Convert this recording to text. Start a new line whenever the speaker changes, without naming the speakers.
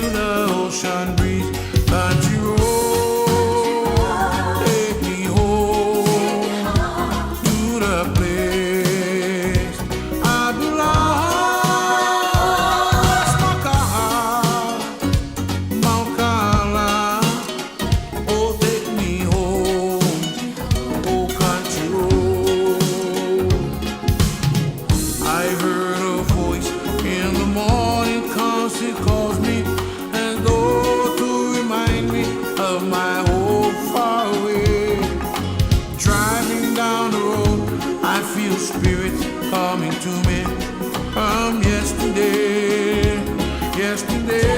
feel the ocean breeze. Country road, take me home to the place I belong. Smakaha, Mount Kala, oh take me home, oh country road. I heard a voice in the morning, it calls me as though to remind me of my home far away. Driving down the road, I feel spirits coming to me from yesterday, yesterday.